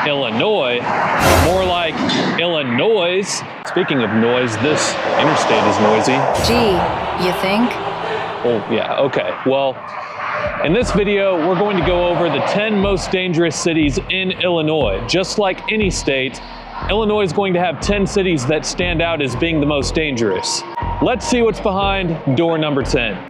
Illinois, more like Illinois. Speaking of noise, this interstate is noisy. Gee, you think? Oh, yeah, okay. Well, in this video, we're going to go over the 10 most dangerous cities in Illinois. Just like any state, Illinois is going to have 10 cities that stand out as being the most dangerous. Let's see what's behind door number 10.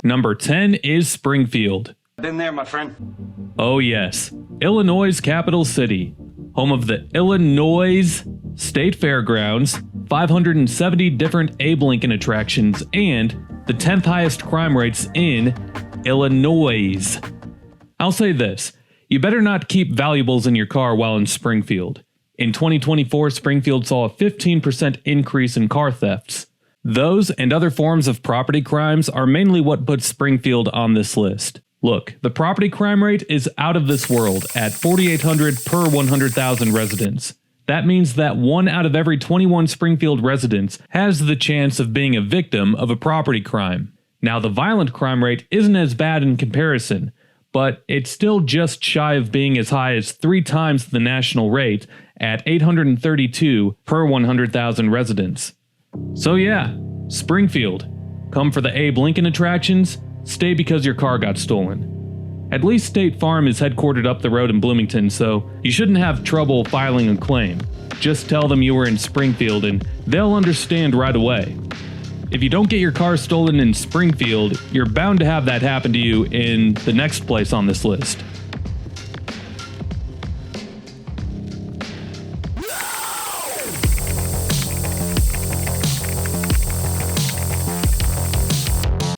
Number 10 is Springfield. Been there, my friend. Oh yes, Illinois' capital city, home of the Illinois State Fairgrounds, 570 different Abe Lincoln attractions, and the 10th highest crime rates in Illinois. I'll say this, you better not keep valuables in your car while in Springfield. In 2024, Springfield saw a 15% increase in car thefts. Those and other forms of property crimes are mainly what puts Springfield on this list. Look, the property crime rate is out of this world at 4,800 per 100,000 residents. That means that 1 out of every 21 Springfield residents has the chance of being a victim of a property crime. Now, the violent crime rate isn't as bad in comparison, but it's still just shy of being as high as 3 times the national rate at 832 per 100,000 residents. So yeah, Springfield. Come for the Abe Lincoln attractions, stay because your car got stolen. At least State Farm is headquartered up the road in Bloomington, so you shouldn't have trouble filing a claim. Just tell them you were in Springfield and they'll understand right away. If you don't get your car stolen in Springfield, you're bound to have that happen to you in the next place on this list.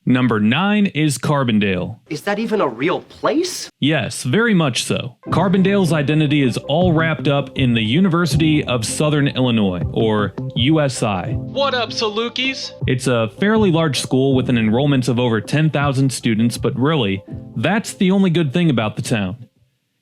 Number 9 is Carbondale. Is that even a real place? Yes, very much so. Carbondale's identity is all wrapped up in the University of Southern Illinois, or USI. What up, Salukis? It's a fairly large school with an enrollment of over 10,000 students, but really, that's the only good thing about the town.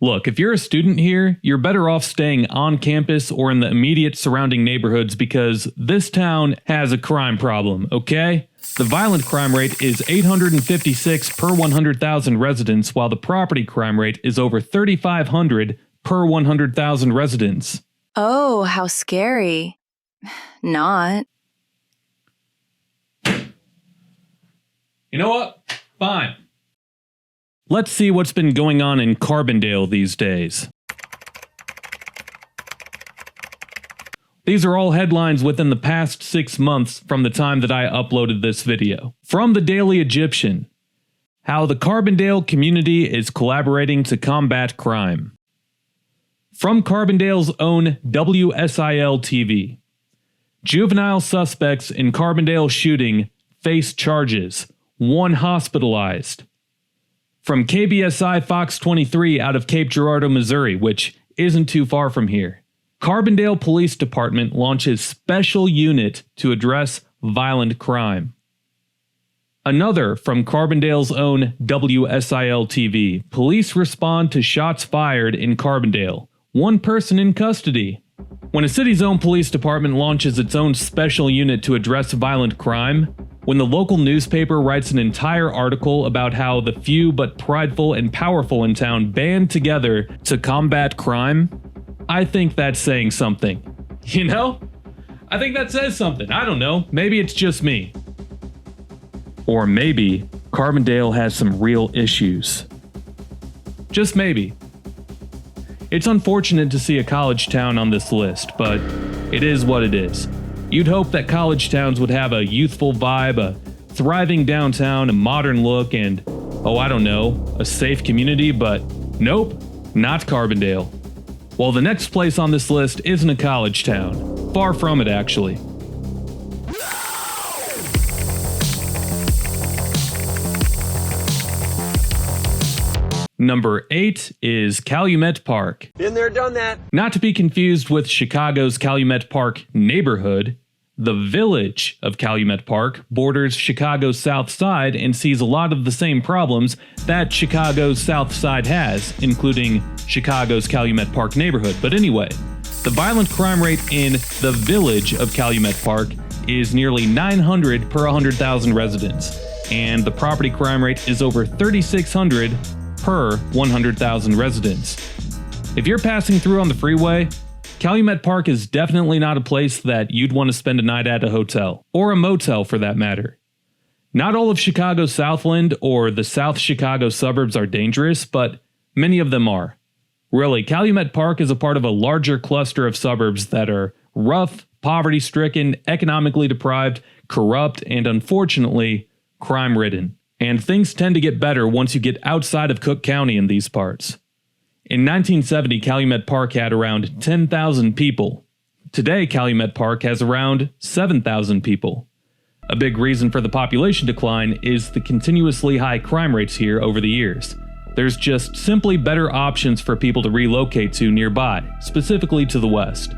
Look, if you're a student here, you're better off staying on campus or in the immediate surrounding neighborhoods because this town has a crime problem, okay? The violent crime rate is 856 per 100,000 residents, while the property crime rate is over 3,500 per 100,000 residents. Oh, how scary. Not. You know what? Fine. Let's see what's been going on in Carbondale these days. These are all headlines within the past 6 months from the time that I uploaded this video. From the Daily Egyptian, how the Carbondale community is collaborating to combat crime. From Carbondale's own WSIL TV, juvenile suspects in Carbondale shooting face charges, 1 hospitalized. From KBSI Fox 23 out of Cape Girardeau, Missouri, which isn't too far from here. Carbondale Police Department launches special unit to address violent crime. Another from Carbondale's own WSIL TV. Police respond to shots fired in Carbondale. 1 person in custody. When a city's own police department launches its own special unit to address violent crime, when the local newspaper writes an entire article about how the few but prideful and powerful in town band together to combat crime, I think that's saying something. You know? I think that says something. I don't know. Maybe it's just me. Or maybe Carbondale has some real issues. Just maybe. It's unfortunate to see a college town on this list, but it is what it is. You'd hope that college towns would have a youthful vibe, a thriving downtown, a modern look, and, oh, I don't know, a safe community, but nope, not Carbondale. Well, the next place on this list isn't a college town. Far from it, actually. Number 8 is Calumet Park. Been there, done that. Not to be confused with Chicago's Calumet Park neighborhood. The village of Calumet Park borders Chicago's South Side and sees a lot of the same problems that Chicago's South Side has, including Chicago's Calumet Park neighborhood. But anyway, the violent crime rate in the village of Calumet Park is nearly 900 per 100,000 residents, and the property crime rate is over 3,600 per 100,000 residents. If you're passing through on the freeway, Calumet Park is definitely not a place that you'd want to spend a night at a hotel, or a motel for that matter. Not all of Chicago's Southland or the South Chicago suburbs are dangerous, but many of them are. Really, Calumet Park is a part of a larger cluster of suburbs that are rough, poverty-stricken, economically deprived, corrupt, and unfortunately, crime-ridden. And things tend to get better once you get outside of Cook County in these parts. In 1970, Calumet Park had around 10,000 people. Today, Calumet Park has around 7,000 people. A big reason for the population decline is the continuously high crime rates here over the years. There's just simply better options for people to relocate to nearby, specifically to the west.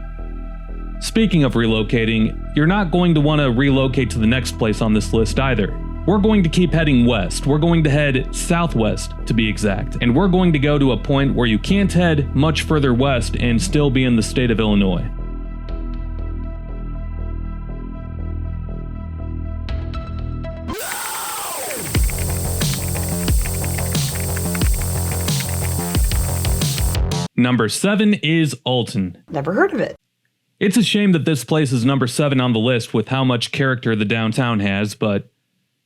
Speaking of relocating, you're not going to want to relocate to the next place on this list either. We're going to keep heading west. We're going to head southwest, to be exact. And we're going to go to a point where you can't head much further west and still be in the state of Illinois. Number 7 is Alton. Never heard of it. It's a shame that this place is number 7 on the list with how much character the downtown has, but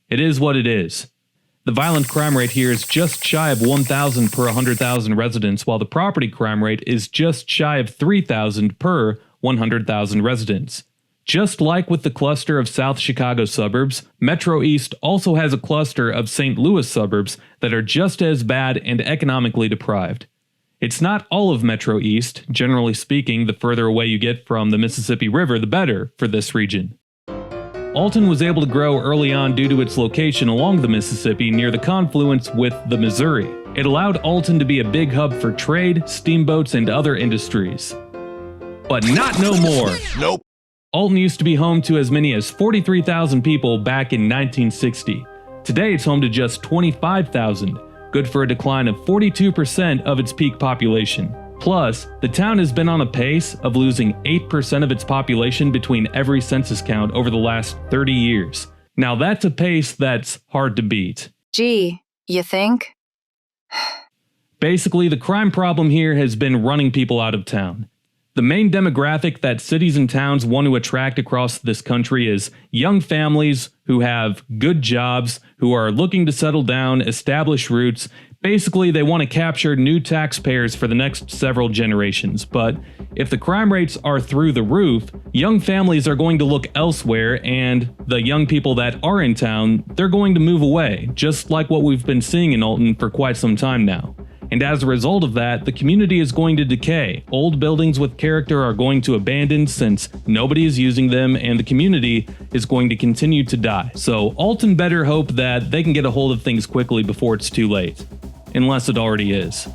it is what it is. The violent crime rate here is just shy of 1,000 per 100,000 residents, while the property crime rate is just shy of 3,000 per 100,000 residents. Just like with the cluster of South Chicago suburbs, Metro East also has a cluster of St. Louis suburbs that are just as bad and economically deprived. It's not all of Metro East. Generally speaking, the further away you get from the Mississippi River, the better for this region. Alton was able to grow early on due to its location along the Mississippi near the confluence with the Missouri. It allowed Alton to be a big hub for trade, steamboats, and other industries. But not no more! Nope. Alton used to be home to as many as 43,000 people back in 1960. Today it's home to just 25,000, good for a decline of 42% of its peak population. Plus, the town has been on a pace of losing 8% of its population between every census count over the last 30 years. Now that's a pace that's hard to beat. Gee, you think? Basically, the crime problem here has been running people out of town. The main demographic that cities and towns want to attract across this country is young families who have good jobs, who are looking to settle down, establish roots. Basically, they want to capture new taxpayers for the next several generations. But if the crime rates are through the roof, young families are going to look elsewhere, and the young people that are in town, they're going to move away, just like what we've been seeing in Alton for quite some time now. And as a result of that, the community is going to decay. Old buildings with character are going to abandon since nobody is using them, and the community is going to continue to die. So Alton better hope that they can get a hold of things quickly before it's too late. Unless it already is.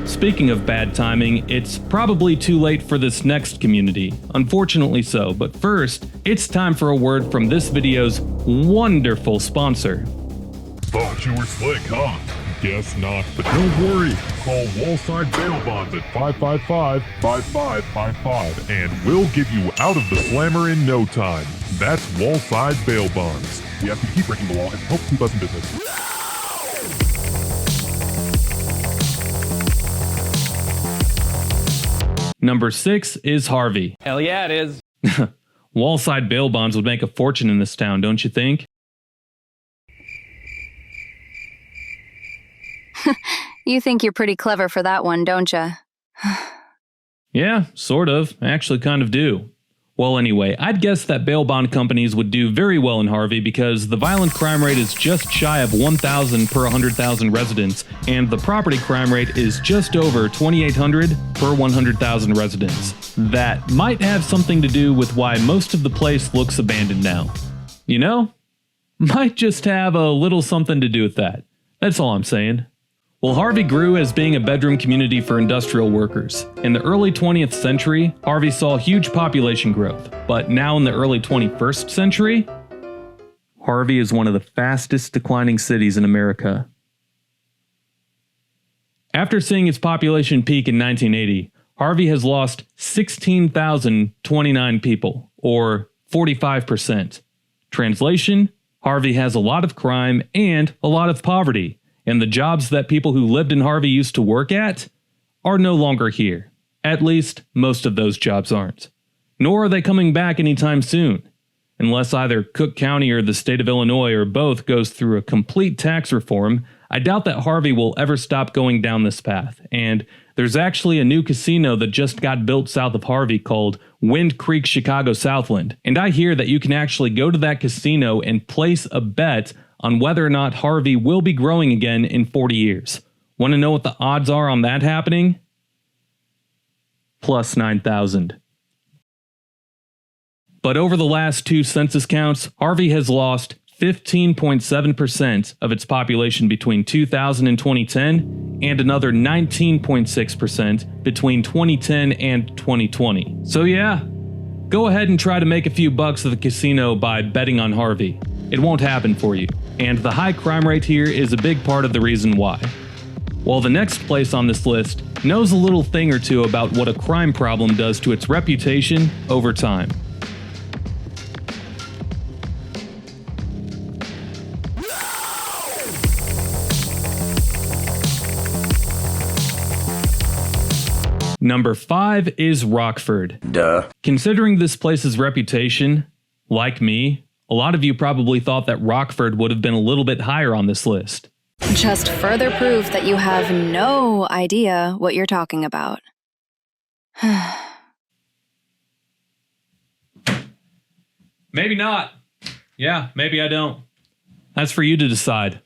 Speaking of bad timing, it's probably too late for this next community. Unfortunately so, but first, it's time for a word from this video's wonderful sponsor. Thought you were slick, huh? Guess not, but don't worry. Call Wallside Bail Bonds at 555-5555 and we'll get you out of the slammer in no time. That's Wallside Bail Bonds. We ask you to keep breaking the law and help keep us in business. Number 6 is Harvey. Hell yeah, it is. Wallside bail bonds would make a fortune in this town, don't you think? You think you're pretty clever for that one, don't you? Yeah, sort of. I actually kind of do. Well, anyway, I'd guess that bail bond companies would do very well in Harvey because the violent crime rate is just shy of 1,000 per 100,000 residents, and the property crime rate is just over 2,800 per 100,000 residents. That might have something to do with why most of the place looks abandoned now. You know? Might just have a little something to do with that. That's all I'm saying. Well, Harvey grew as being a bedroom community for industrial workers. In the early 20th century, Harvey saw huge population growth, but now in the early 21st century, Harvey is one of the fastest declining cities in America. After seeing its population peak in 1980, Harvey has lost 16,029 people, or 45%. Translation, Harvey has a lot of crime and a lot of poverty, and the jobs that people who lived in Harvey used to work at are no longer here. At least, most of those jobs aren't. Nor are they coming back anytime soon, unless either Cook County or the state of Illinois or both goes through a complete tax reform. I doubt that Harvey will ever stop going down this path, and there's actually a new casino that just got built south of Harvey called Wind Creek Chicago Southland, and I hear that you can actually go to that casino and place a bet on whether or not Harvey will be growing again in 40 years. Want to know what the odds are on that happening? Plus 9,000. But over the last 2 census counts, Harvey has lost 15.7% of its population between 2000 and 2010, and another 19.6% between 2010 and 2020. So yeah, go ahead and try to make a few bucks at the casino by betting on Harvey. It won't happen for you, and the high crime rate here is a big part of the reason why. While the next place on this list knows a little thing or two about what a crime problem does to its reputation over time. Number 5 is Rockford. Duh. Considering this place's reputation, like me, a lot of you probably thought that Rockford would have been a little bit higher on this list. Just further proof that you have no idea what you're talking about. Maybe not. Yeah, maybe I don't. That's for you to decide.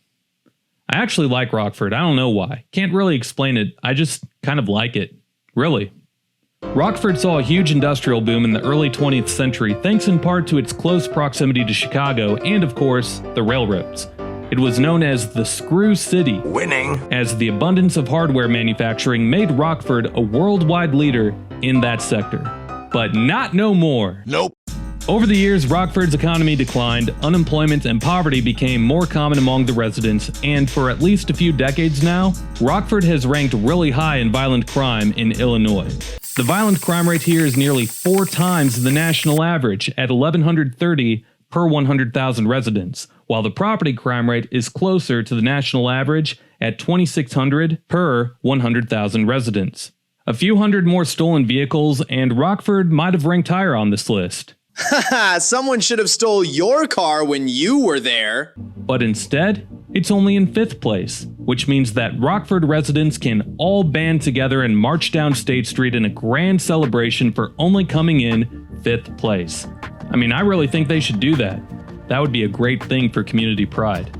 I actually like Rockford. I don't know why. Can't really explain it. I just kind of like it. Really. Rockford saw a huge industrial boom in the early 20th century thanks in part to its close proximity to Chicago and, of course, the railroads. It was known as the Screw City. Winning. As the abundance of hardware manufacturing made Rockford a worldwide leader in that sector. But not no more. Nope. Over the years, Rockford's economy declined, unemployment and poverty became more common among the residents, and for at least a few decades now, Rockford has ranked really high in violent crime in Illinois. The violent crime rate here is nearly 4 times the national average at 1,130 per 100,000 residents, while the property crime rate is closer to the national average at 2,600 per 100,000 residents. A few hundred more stolen vehicles, and Rockford might have ranked higher on this list. Someone should have stole your car when you were there. But instead, it's only in 5th place, which means that Rockford residents can all band together and march down State Street in a grand celebration for only coming in 5th place. I mean, I really think they should do that. That would be a great thing for community pride.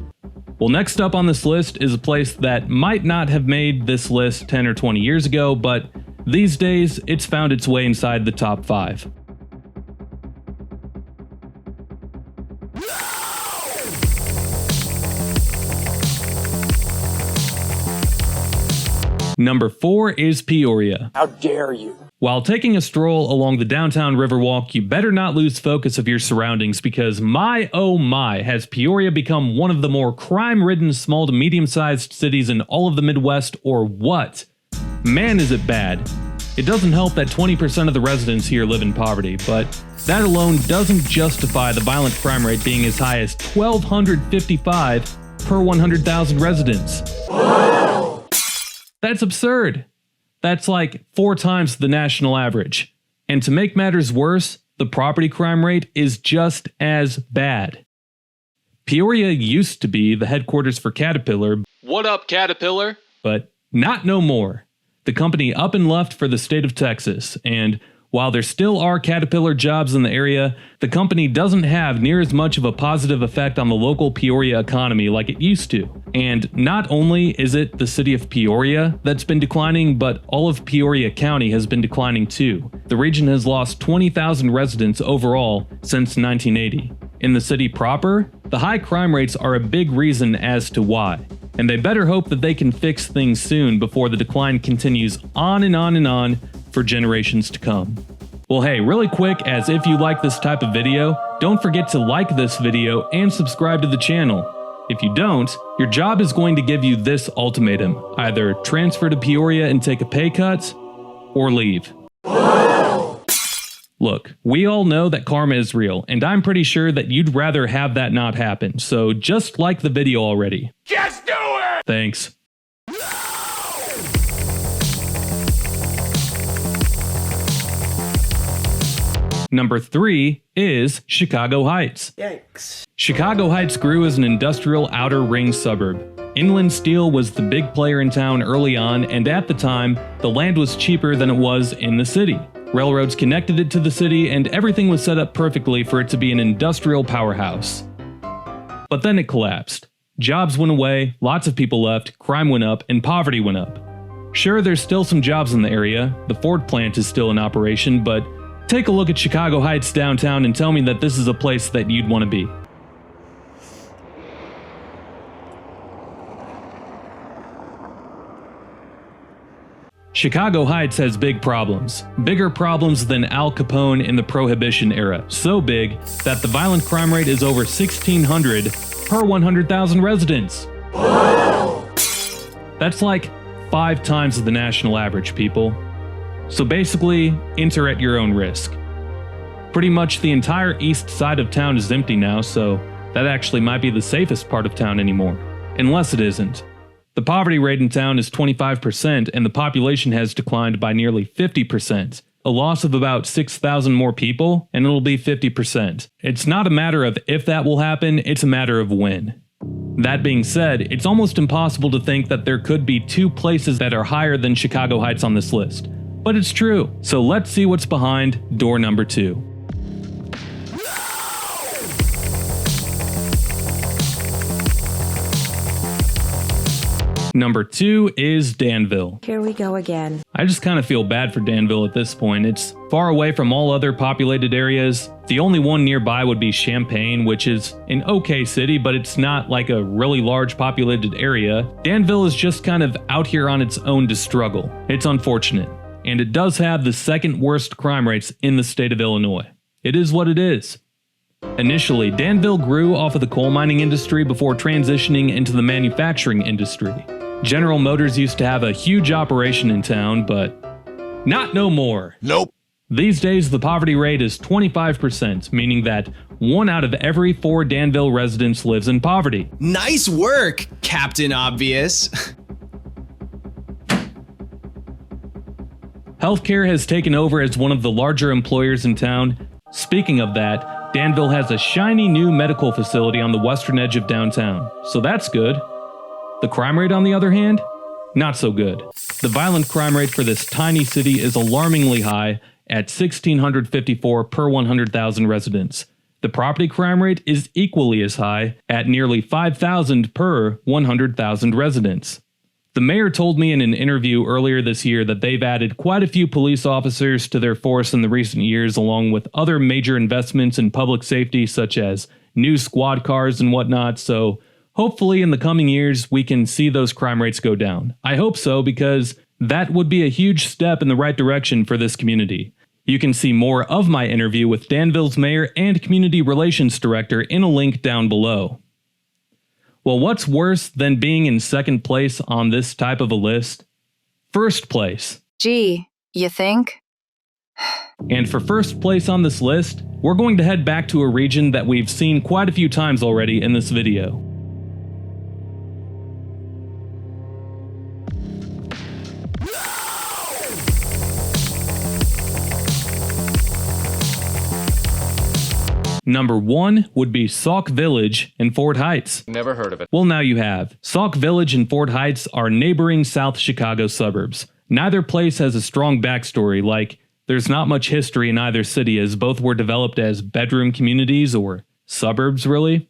Well, next up on this list is a place that might not have made this list 10 or 20 years ago, but these days it's found its way inside the top 5. Number 4 is Peoria. How dare you? While taking a stroll along the downtown Riverwalk, you better not lose focus of your surroundings because my oh my has Peoria become one of the more crime-ridden small to medium-sized cities in all of the Midwest, or what? Man, is it bad. It doesn't help that 20% of the residents here live in poverty, but that alone doesn't justify the violent crime rate being as high as 1,255 per 100,000 residents. That's absurd. That's like 4 times the national average. And to make matters worse, the property crime rate is just as bad. Peoria used to be the headquarters for Caterpillar. What up, Caterpillar? But not no more. The company up and left for the state of Texas, and while there still are Caterpillar jobs in the area, the company doesn't have near as much of a positive effect on the local Peoria economy like it used to. And not only is it the city of Peoria that's been declining, but all of Peoria County has been declining too. The region has lost 20,000 residents overall since 1980. In the city proper, the high crime rates are a big reason as to why. And they better hope that they can fix things soon before the decline continues on and on and on for generations to come. Well hey, really quick, as if you like this type of video, don't forget to like this video and subscribe to the channel. If you don't, your job is going to give you this ultimatum: either transfer to Peoria and take a pay cut, or leave. Look, we all know that karma is real, and I'm pretty sure that you'd rather have that not happen, so just like the video already. Just do it! Thanks. Number 3 is Chicago Heights. Yikes. Chicago Heights grew as an industrial outer ring suburb. Inland steel was the big player in town early on, and at the time, the land was cheaper than it was in the city. Railroads connected it to the city, and everything was set up perfectly for it to be an industrial powerhouse. But then it collapsed. Jobs went away, lots of people left, crime went up, and poverty went up. Sure, there's still some jobs in the area, the Ford plant is still in operation, but take a look at Chicago Heights downtown and tell me that this is a place that you'd want to be. Chicago Heights has big problems. Bigger problems than Al Capone in the Prohibition era. So big that the violent crime rate is over 1,600 per 100,000 residents. That's like 5 times the national average, people. So basically, enter at your own risk. Pretty much the entire east side of town is empty now, so that actually might be the safest part of town anymore. Unless it isn't. The poverty rate in town is 25%, and the population has declined by nearly 50%. A loss of about 6,000 more people, and it'll be 50%. It's not a matter of if that will happen, it's a matter of when. That being said, it's almost impossible to think that there could be 2 places that are higher than Chicago Heights on this list. But it's true, so let's see what's behind door number 2. Number 2 is Danville. Here we go again. I just kind of feel bad for Danville at this point. It's far away from all other populated areas. The only one nearby would be Champaign, which is an okay city, but it's not like a really large populated area. Danville is just kind of out here on its own to struggle. It's unfortunate. And it does have the second worst crime rates in the state of Illinois. It is what it is. Initially, Danville grew off of the coal mining industry before transitioning into the manufacturing industry. General Motors used to have a huge operation in town, but not no more. Nope. These days, the poverty rate is 25%, meaning that 1 out of every 4 Danville residents lives in poverty. Nice work, Captain Obvious. Healthcare has taken over as one of the larger employers in town. Speaking of that, Danville has a shiny new medical facility on the western edge of downtown, so that's good. The crime rate, on the other hand? Not so good. The violent crime rate for this tiny city is alarmingly high at 1,654 per 100,000 residents. The property crime rate is equally as high at nearly 5,000 per 100,000 residents. The mayor told me in an interview earlier this year that they've added quite a few police officers to their force in the recent years, along with other major investments in public safety such as new squad cars and whatnot, so hopefully in the coming years we can see those crime rates go down. I hope so, because that would be a huge step in the right direction for this community. You can see more of my interview with Danville's mayor and community relations director in a link down below. Well, what's worse than being in second place on this type of a list? First place. Gee, you think? And for first place on this list, we're going to head back to a region that we've seen quite a few times already in this video. Number 1 would be Sauk Village in Fort Heights. Never heard of it. Well, now you have. Sauk Village and Fort Heights are neighboring South Chicago suburbs. Neither place has a strong backstory, like there's not much history in either city, as both were developed as bedroom communities or suburbs, really.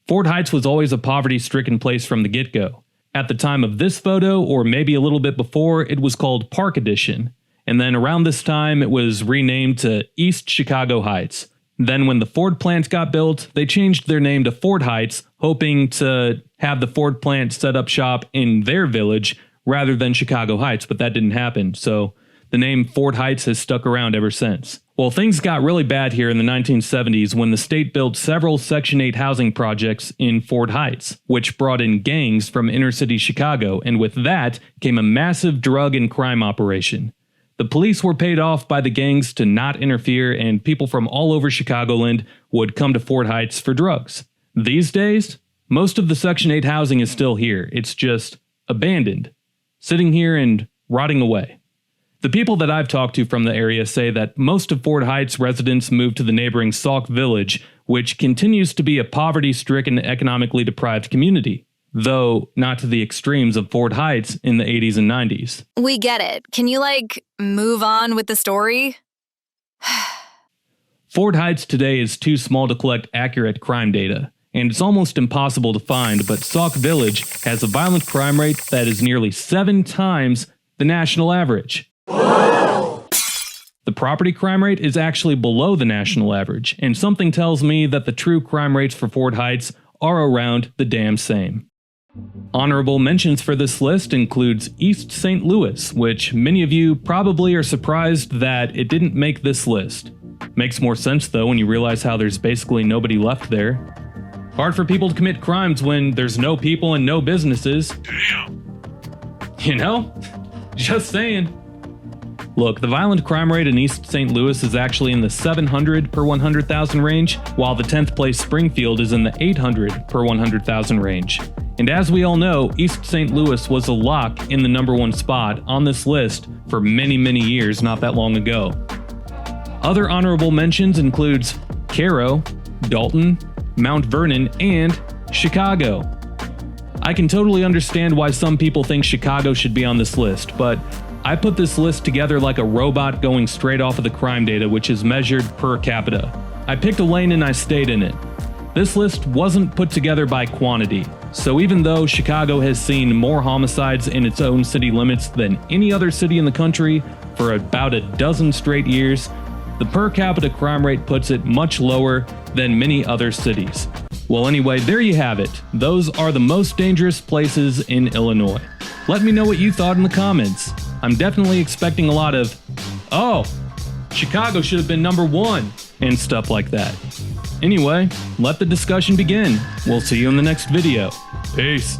Fort Heights was always a poverty-stricken place from the get-go. At the time of this photo, or maybe a little bit before, it was called Park Edition, and then around this time it was renamed to East Chicago Heights. Then when the Ford plant got built, they changed their name to Ford Heights, hoping to have the Ford plant set up shop in their village rather than Chicago Heights, but that didn't happen, so the name Ford Heights has stuck around ever since. Well, things got really bad here in the 1970s when the state built several Section 8 housing projects in Ford Heights, which brought in gangs from inner-city Chicago, and with that came a massive drug and crime operation. The police were paid off by the gangs to not interfere, and people from all over Chicagoland would come to Ford Heights for drugs. These days, most of the Section 8 housing is still here. It's just abandoned, sitting here and rotting away. The people that I've talked to from the area say that most of Ford Heights residents moved to the neighboring Sauk Village, which continues to be a poverty-stricken, economically deprived community, though not to the extremes of Ford Heights in the 80s and 90s. We get it. Can you, move on with the story? Ford Heights today is too small to collect accurate crime data, and it's almost impossible to find, but Sauk Village has a violent crime rate that is nearly 7 times the national average. The property crime rate is actually below the national average, and something tells me that the true crime rates for Ford Heights are around the damn same. Honorable mentions for this list includes East St. Louis, which many of you probably are surprised that it didn't make this list. Makes more sense though when you realize how there's basically nobody left there. Hard for people to commit crimes when there's no people and no businesses. You know? Just saying. Look, the violent crime rate in East St. Louis is actually in the 700 per 100,000 range, while the 10th place Springfield is in the 800 per 100,000 range. And as we all know, East St. Louis was a lock in the #1 spot on this list for many, many years not that long ago. Other honorable mentions includes Cairo, Dalton, Mount Vernon, and Chicago. I can totally understand why some people think Chicago should be on this list, but I put this list together like a robot going straight off of the crime data, which is measured per capita. I picked a lane and I stayed in it. This list wasn't put together by quantity, so even though Chicago has seen more homicides in its own city limits than any other city in the country for about a dozen straight years, the per capita crime rate puts it much lower than many other cities. Well anyway, there you have it. Those are the most dangerous places in Illinois. Let me know what you thought in the comments. I'm definitely expecting a lot of, oh, Chicago should have been #1, and stuff like that. Anyway, let the discussion begin. We'll see you in the next video. Peace.